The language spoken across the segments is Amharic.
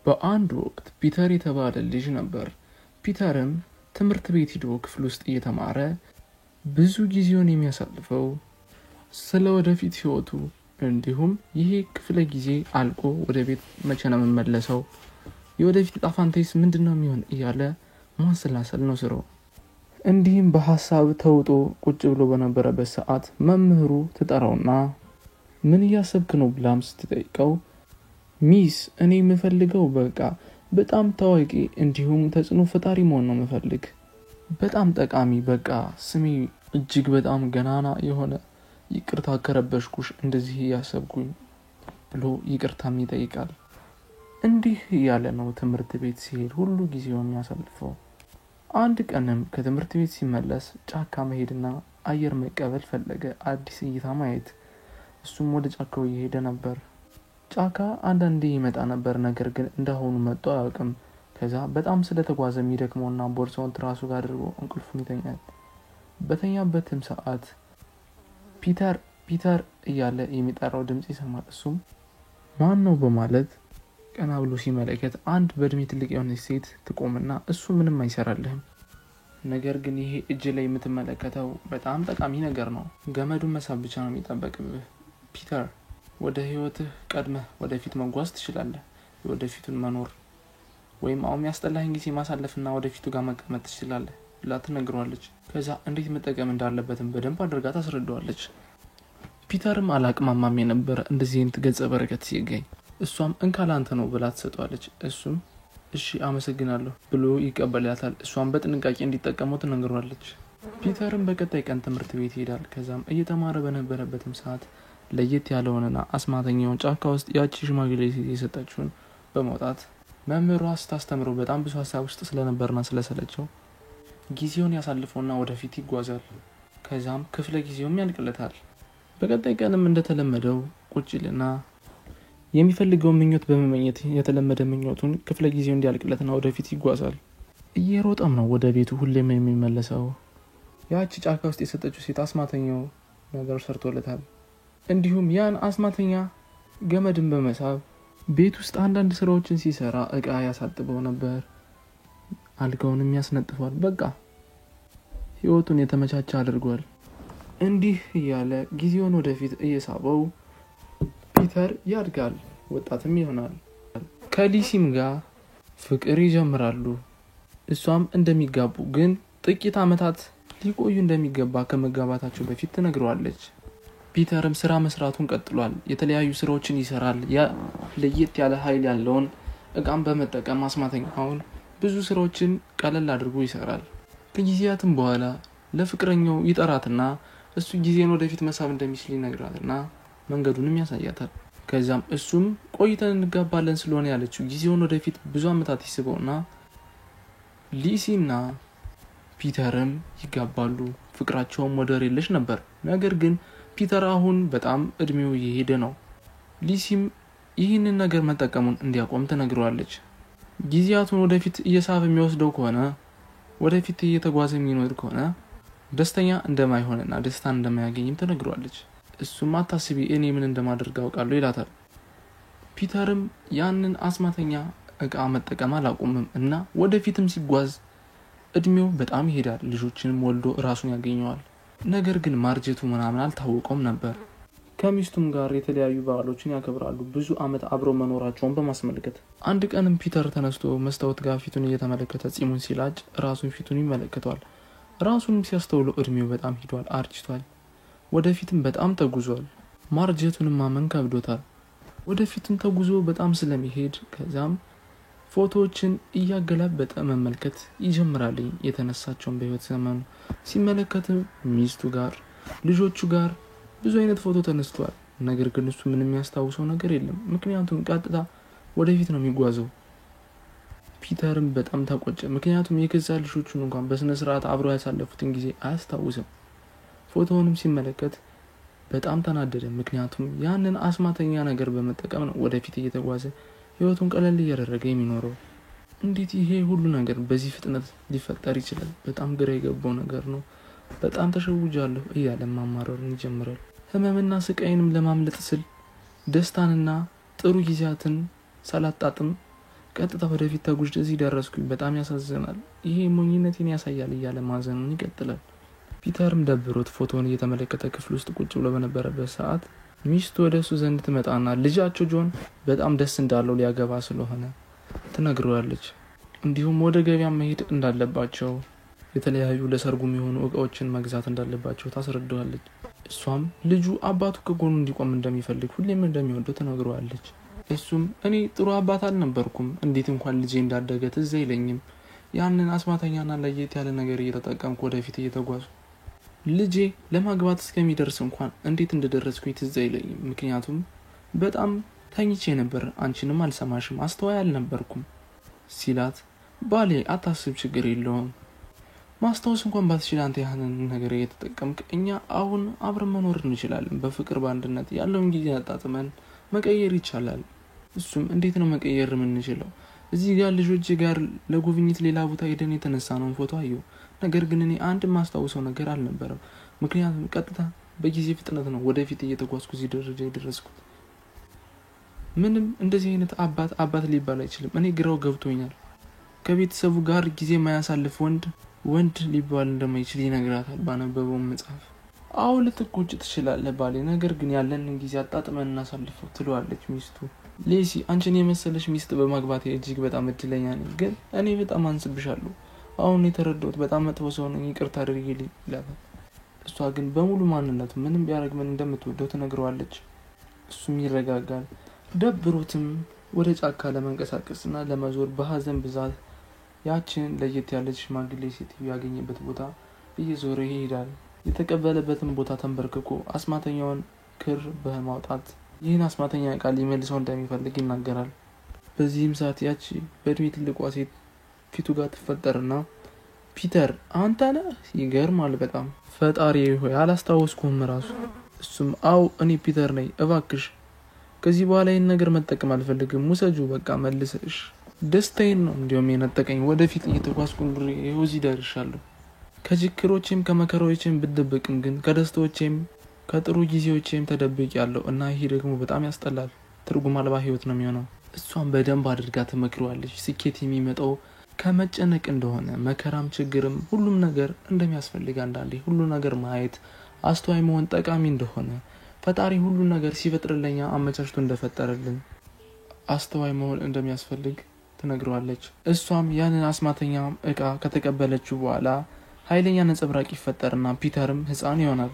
በአንድ ወቅት ፒተር የተባለ ልጅ ነበር። ፒተርም ትምህርት ቤት ሄዶ ክፍል ውስጥ እየተማረ ብዙ ጊዜውን የሚያሳልፈው ስለ ወደፊት ህይወቱ እንዲሁም ይሄ ክፍለ ጊዜ አልቆ ወደ ቤት መቼ ነው የምመለሰው፣ የወደፊት ዕጣ ፈንታዬስ ምንድነው የሚሆን እያለ ማሰላሰል ነው ስራው። እንዲህም በሐሳብ ተውጦ ቁጭ ብሎ በነበረበት ሰዓት መምህሩ ተጠራውና ምን እያሰብክ ነው ብላም ስትጠይቀው ሚስ እኔ የምፈልገው በጣም ታዋቂ እንዲሁም ተጽዕኖ ፈጣሪ መሆን ነው የምፈልግ፣ በጣም ጠቃሚ ስሜ እጅግ በጣም ገናና የሆነ ይቅርታ ከረበሽኩሽ እንደዚህ ያሰብኩኝ ብሎ ይቅርታም ይጠይቃል። እንዲህ ያለ ነው ትምህርት ቤት ሲሄድ ሁሉ ጊዜውን የሚያሳልፈው። አንድ ቀንም ከትምህርት ቤት ሲመለስ ጫካ መሄድና አየር መቀበል ፈለገ፣ አዲስ እይታ ማየት። እሱም ወደ ጫካው እየሄደ ነበር። ጫካ አንዳንዴ ይመጣ ነበር፣ ነገር ግን እንደሆኑ መጥቶ አያውቅም። ከዛ በጣም ስለተጓዘ የሚደክመውና ቦርሳውን ትራሱ ጋር አድርጎ እንቅልፉን ይተኛል። በተኛበትም ሰዓት ፒተር እያለ የሚጠራው ድምጽ ይሰማል። እሱም ማን ነው በማለት ቀና ብሎ ሲመለከት አንድ በእድሜ ትልቅ የሆነች ሴት ትቆምና እሱ ምንም አይሰራልህም፣ ነገር ግን ይሄ እጅ ላይ የምትመለከተው በጣም ጠቃሚ ነገር ነው፣ ገመዱን መሳብ ብቻ ነው የሚጠበቅብህ። ፒተር ወደ ህይወትህ ቀድመህ ወደፊት መጓዝ ትችላለህ፣ ወደፊቱን መኖር ወይም አሁን ያስጠላህን ጊዜ ማሳለፍና ወደፊቱ ጋር መቀመጥ ትችላለህ ብላ ትነግረዋለች። ከዛ እንዴት መጠቀም እንዳለበትም በደንብ አድርጋ ታስረዳዋለች። ፒተርም አላቅማማም የነበረ እንደዚህ አይነት ገጸ በረከት ሲገኝ እሷም እንካላንተ ነው ብላ ትሰጠዋለች። እሱም እሺ አመሰግናለሁ ብሎ ይቀበላታል። እሷም በጥንቃቄ እንዲጠቀመው ትነግረዋለች። ፒተርም በቀጣይ ቀን ትምህርት ቤት ይሄዳል። ከዛም እየተማረ በነበረበትም ሰዓት ለየት ያለውንና አስማተኛውን ጫካ ውስጥ ያቺ ሽማግሌ ሴት የሰጠችውን በመውጣት መምህሯ ስታስተምረው በጣም ብዙ ሀሳብ ውስጥ ስለነበርና ስለሰለቸው ጊዜውን ያሳልፈውና ወደፊት ይጓዛል። ከዛም ክፍለ ጊዜውም ያልቅለታል። በቀጣይ ቀንም እንደተለመደው ቁጭ ይልና የሚፈልገውን ምኞት በመመኘት የተለመደ ምኞቱን ክፍለ ጊዜው እንዲያልቅለትና ወደፊት ይጓዛል። እየሮጠም ነው ወደ ቤቱ ሁሌም የሚመለሰው። ያቺ ጫካ ውስጥ የሰጠችው ሴት አስማተኛው ነገር ሰርቶለታል። እንዲሁም ያን አስማተኛ ገመድን በመሳብ ቤት ውስጥ አንዳንድ ስራዎችን ሲሰራ እቃ ያሳጥበው ነበር፣ አልጋውንም ያስነጥፋል። ህይወቱን የተመቻቸ አድርጓል። እንዲህ ያለ ጊዜውን ወደፊት እየሳበው ፒተር ያድጋል፣ ወጣትም ይሆናል። ከሊሲም ጋር ፍቅር ይጀምራሉ። እሷም እንደሚጋቡ ግን ጥቂት አመታት ሊቆዩ እንደሚገባ ከመጋባታቸው በፊት ትነግረዋለች። ፒተርም ስራ መስራቱን ቀጥሏል። የተለያዩ ስራዎችን ይሰራል። ለየት ያለ ኃይል ያለውን እቃም በመጠቀም አስማተኛውን ብዙ ስራዎችን ቀለል አድርጎ ይሰራል። ከጊዜያትም በኋላ ለፍቅረኛው ይጠራትና እሱ ጊዜን ወደፊት መሳብ እንደሚችል ይነግራትና መንገዱንም ያሳያታል። ከዛም እሱም ቆይተን እንጋባለን ስለሆነ ያለችው ጊዜውን ወደፊት ብዙ አመታት ይስበውና ሊሲና ፒተርም ይጋባሉ። ፍቅራቸውም ወደር የለሽ ነበር። ነገር ግን ፒተር አሁን በጣም እድሜው እየሄደ ነው። ሊሲም ይህንን ነገር መጠቀሙን እንዲያቆም ትነግረዋለች። ጊዜያቱን ወደፊት እየሳበ የሚወስደው ከሆነ ወደፊት እየተጓዘ የሚኖር ከሆነ ደስተኛ እንደማይሆንና ደስታን እንደማያገኝም ትነግረዋለች። እሱም አታስቢ እኔ ምን እንደማደርግ አውቃለሁ ይላታል። ፒተርም ያንን አስማተኛ እቃ መጠቀም አላቆምም እና ወደፊትም ሲጓዝ እድሜው በጣም ይሄዳል። ልጆችንም ወልዶ ራሱን ያገኘዋል። ነገር ግን ማርጀቱ ምናምን አልታወቀውም ነበር። ከሚስቱም ጋር የተለያዩ በዓሎችን ያከብራሉ፣ ብዙ አመት አብረው መኖራቸውን በማስመልከት። አንድ ቀንም ፒተር ተነስቶ መስታወት ጋር ፊቱን እየተመለከተ ጺሙን ሲላጭ ራሱን ፊቱን ይመለከተዋል። ራሱንም ሲያስተውለው እድሜው በጣም ሄዷል፣ አርጅቷል። ወደፊትም በጣም ተጉዟል። ማርጀቱንም ማመን ከብዶታል። ወደፊትም ተጉዞ በጣም ስለሚሄድ ከዛም ፎቶዎችን እያገላበጠ መመልከት ይጀምራል። የተነሳቸውን በህይወት ዘመኑ ሲመለከትም ሚስቱ ጋር ልጆቹ ጋር ብዙ አይነት ፎቶ ተነስቷል። ነገር ግን እሱ ምንም የሚያስታውሰው ነገር የለም፣ ምክንያቱም ቀጥታ ወደፊት ነው የሚጓዘው። ፒተርም በጣም ተቆጨ፣ ምክንያቱም የገዛ ልጆቹን እንኳን በስነ ስርዓት አብሮ ያሳለፉትን ጊዜ አያስታውስም። ፎቶውንም ሲመለከት በጣም ተናደደ፣ ምክንያቱም ያንን አስማተኛ ነገር በመጠቀም ነው ወደፊት እየተጓዘ ህይወቱን ቀለል እያደረገ የሚኖረው። እንዴት ይሄ ሁሉ ነገር በዚህ ፍጥነት ሊፈጠር ይችላል? በጣም ግራ የገባው ነገር ነው። በጣም ተሸውጃለሁ እያለ ማማረሩን ይጀምራል። ህመምና ስቃይንም ለማምለጥ ስል ደስታንና ጥሩ ጊዜያትን ሳላጣጥም ቀጥታ ወደፊት ተጉዤ እዚህ ደረስኩኝ። በጣም ያሳዝናል። ይሄ ሞኝነቴን ያሳያል እያለ ማዘኑን ይቀጥላል። ፒተርም ደብሮት ፎቶውን እየተመለከተ ክፍል ውስጥ ቁጭ ብሎ በነበረበት ሰዓት ሚስቱ ወደ እሱ ዘንድ ትመጣና ልጃቸው ጆን በጣም ደስ እንዳለው ሊያገባ ስለሆነ ትነግረዋለች። እንዲሁም ወደ ገበያ መሄድ እንዳለባቸው፣ የተለያዩ ለሰርጉ የሚሆኑ እቃዎችን መግዛት እንዳለባቸው ታስረዳዋለች። እሷም ልጁ አባቱ ከጎኑ እንዲቆም እንደሚፈልግ ሁሌም እንደሚወደው ትነግረዋለች። እሱም እኔ ጥሩ አባት አልነበርኩም፣ እንዴት እንኳን ልጄ እንዳደገ ትዝ አይለኝም። ያንን አስማተኛና ለየት ያለ ነገር እየተጠቀምኩ ወደፊት እየተጓዙ ልጄ ለማግባት እስከሚደርስ እንኳን እንዴት እንደደረስኩኝ ትዝ አይለኝም። ምክንያቱም በጣም ተኝቼ ነበር፣ አንቺንም አልሰማሽም፣ አስተዋይ አልነበርኩም ሲላት፣ ባሌ አታስብ፣ ችግር የለውም፣ ማስታወስ እንኳን ባትችል አንተ ያንን ነገር እየተጠቀምክ እኛ አሁን አብረን መኖር እንችላለን። በፍቅር በአንድነት ያለውን ጊዜ አጣጥመን መቀየር ይቻላል። እሱም እንዴት ነው መቀየር የምንችለው? እዚህ ጋር ልጆች ጋር ለጉብኝት ሌላ ቦታ ሄደን የተነሳነውን ፎቶ አየሁ። ነገር ግን እኔ አንድ ማስታወሰው ነገር አልነበረም። ምክንያቱም ቀጥታ በጊዜ ፍጥነት ነው ወደፊት እየተጓዝኩ እዚህ ደረጃ የደረስኩት። ምንም እንደዚህ አይነት አባት ሊባል አይችልም። እኔ ግራው ገብቶኛል። ከቤተሰቡ ጋር ጊዜ የማያሳልፍ ወንድ ሊባል እንደማይችል ይነግራታል ባነበበው መጽሐፍ። አዎ ልትቆጭ ትችላለህ ባሌ፣ ነገር ግን ያለንን ጊዜ አጣጥመን እናሳልፈው ትለዋለች ሚስቱ። ሌሲ አንቺን የመሰለሽ ሚስት በማግባቴ እጅግ በጣም እድለኛ ነኝ፣ ግን እኔ በጣም አንስብሻለሁ። አሁን የተረዳሁት በጣም መጥፎ ሰው ነኝ፣ ይቅርታ አድርጊልኝ ይላታል። እሷ ግን በሙሉ ማንነቱ ምንም ቢያደርግ ምን እንደምትወደው ትነግረዋለች። እሱም ይረጋጋል። ደብሮትም ወደ ጫካ ለመንቀሳቀስና ለመዞር በሀዘን ብዛት ያችን ለየት ያለች ሽማግሌ ሴትዮ ያገኘበት ቦታ እየዞረ ይሄዳል። የተቀበለበትን ቦታ ተንበርክኮ አስማተኛውን ክር በማውጣት ይህን አስማተኛ ቃል ሊመልሰው እንደሚፈልግ ይናገራል። በዚህም ሰዓት ያቺ በእድሜ ትልቋ ሴት ፊቱ ጋር ትፈጠርና ፒተር አንተ ነህ? ይገርማል በጣም። ፈጣሪ ሆይ አላስታወስኩም ራሱ። እሱም አው እኔ ፒተር ነኝ፣ እባክሽ ከዚህ በኋላ ይህን ነገር መጠቀም አልፈልግም፣ ውሰጁ በቃ መልሰሽ። ደስታዬን ነው እንዲሁም የነጠቀኝ፣ ወደፊት እየተጓዝኩ ይኸው እዚህ ደርሻለሁ። ከችግሮቼም ከመከራዎቼም ብደበቅም ግን ከደስታዎቼም ከጥሩ ጊዜዎቼም ተደብቄያለሁ እና ይሄ ደግሞ በጣም ያስጠላል፣ ትርጉም አልባ ህይወት ነው የሚሆነው። እሷም በደንብ አድርጋ ትመክረዋለች። ስኬት የሚመጣው ከመጨነቅ እንደሆነ፣ መከራም ችግርም ሁሉም ነገር እንደሚያስፈልግ፣ አንዳንዴ ሁሉ ነገር ማየት አስተዋይ መሆን ጠቃሚ እንደሆነ፣ ፈጣሪ ሁሉ ነገር ሲፈጥርልኛ አመቻችቶ እንደፈጠረልን አስተዋይ መሆን እንደሚያስፈልግ ትነግረዋለች። እሷም ያንን አስማተኛ እቃ ከተቀበለችው በኋላ ኃይለኛ ነጸብራቅ ይፈጠርና ፒተርም ህፃን ይሆናል።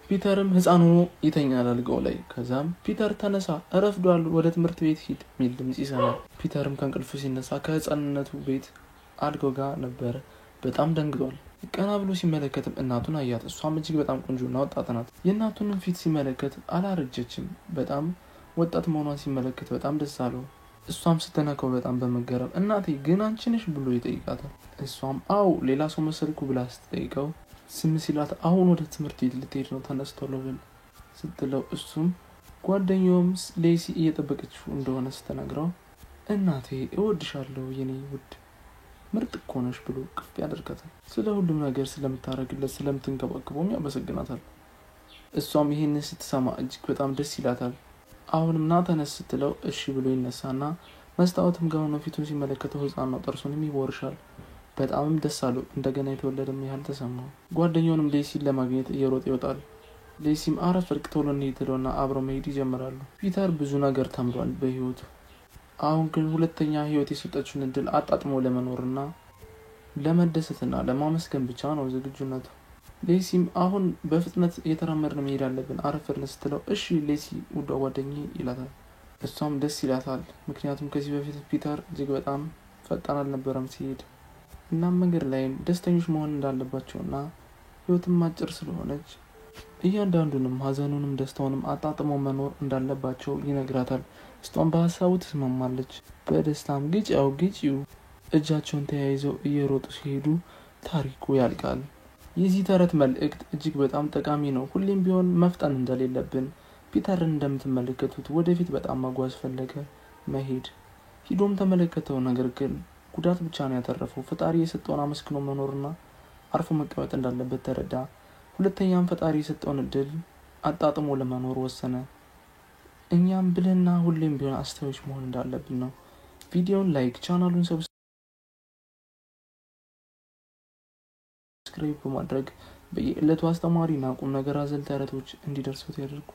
ፒተርም ህፃን ሆኖ ይተኛል አልጋው ላይ። ከዛም ፒተር ተነሳ፣ እረፍዷል፣ ወደ ትምህርት ቤት ሂድ የሚል ድምጽ ይሰማል። ፒተርም ከእንቅልፉ ሲነሳ ከህፃንነቱ ቤት አልጋው ጋር ነበር። በጣም ደንግጧል። ቀና ብሎ ሲመለከትም እናቱን አያት። እሷም እጅግ በጣም ቆንጆና ወጣት ናት። የእናቱንም ፊት ሲመለከት አላረጀችም። በጣም ወጣት መሆኗን ሲመለከት በጣም ደስ አለው። እሷም ስትነካው በጣም በመገረም እናቴ ግን አንቺ ነሽ ብሎ ይጠይቃታል። እሷም አው ሌላ ሰው መሰልኩ ብላ ስትጠይቀው ስም ሲላት አሁን ወደ ትምህርት ቤት ልትሄድ ነው ተነስቶልኝ ስትለው እሱም ጓደኛውም ሌሲ እየጠበቀችው እንደሆነ ስትነግረው እናቴ እወድሻለሁ የኔ ውድ ምርጥ እኮ ነሽ ብሎ ቅፍ ያደርጋታል። ስለ ሁሉም ነገር ስለምታረግለት ስለምትንከባከበውም ያመሰግናታል። እሷም ይሄንን ስትሰማ እጅግ በጣም ደስ ይላታል። አሁንም ና ተነስ ስትለው እሺ ብሎ ይነሳና መስታወትም ጋር ሆኖ ፊቱን ሲመለከተው ህፃን ነው፣ ጥርሱንም ይቦርሻል። በጣምም ደስ አለው። እንደገና የተወለደም ያህል ተሰማው። ጓደኛውንም ሌሲን ለማግኘት እየሮጠ ይወጣል። ሌሲም አረፍ እርቅ ቶሎ እንሂድ ትለውና አብረው መሄድ ይጀምራሉ። ፒተር ብዙ ነገር ተምሯል በህይወቱ። አሁን ግን ሁለተኛ ህይወት የሰጠችውን እድል አጣጥሞ ለመኖርና ለመደሰትና ለማመስገን ብቻ ነው ዝግጁነቱ። ሌሲም አሁን በፍጥነት እየተራመድን መሄድ አለብን አረፈርን ስትለው እሺ ሌሲ ውዷ ጓደኛዬ ይላታል። እሷም ደስ ይላታል። ምክንያቱም ከዚህ በፊት ፒተር እጅግ በጣም ፈጣን አልነበረም ሲሄድ። እናም መንገድ ላይም ደስተኞች መሆን እንዳለባቸውና ህይወትም አጭር ስለሆነች እያንዳንዱንም ሀዘኑንም ደስታውንም አጣጥመው መኖር እንዳለባቸው ይነግራታል። እሷም በሀሳቡ ትስማማለች። በደስታም ግጭው እጃቸውን ተያይዘው እየሮጡ ሲሄዱ ታሪኩ ያልቃል። የዚህ ተረት መልእክት እጅግ በጣም ጠቃሚ ነው። ሁሌም ቢሆን መፍጠን እንደሌለብን። ፒተርን እንደምትመለከቱት ወደፊት በጣም መጓዝ ፈለገ መሄድ ሂዶም ተመለከተው። ነገር ግን ጉዳት ብቻ ነው ያተረፈው። ፈጣሪ የሰጠውን አመስግኖ መኖርና አርፎ መቀመጥ እንዳለበት ተረዳ። ሁለተኛም ፈጣሪ የሰጠውን እድል አጣጥሞ ለመኖር ወሰነ። እኛም ብለና ሁሌም ቢሆን አስተዋዮች መሆን እንዳለብን ነው። ቪዲዮውን ላይክ፣ ቻናሉን ሰብስክራይብ በማድረግ በየዕለቱ አስተማሪና ቁም ነገር አዘል ተረቶች እንዲደርሱት ያድርጉ።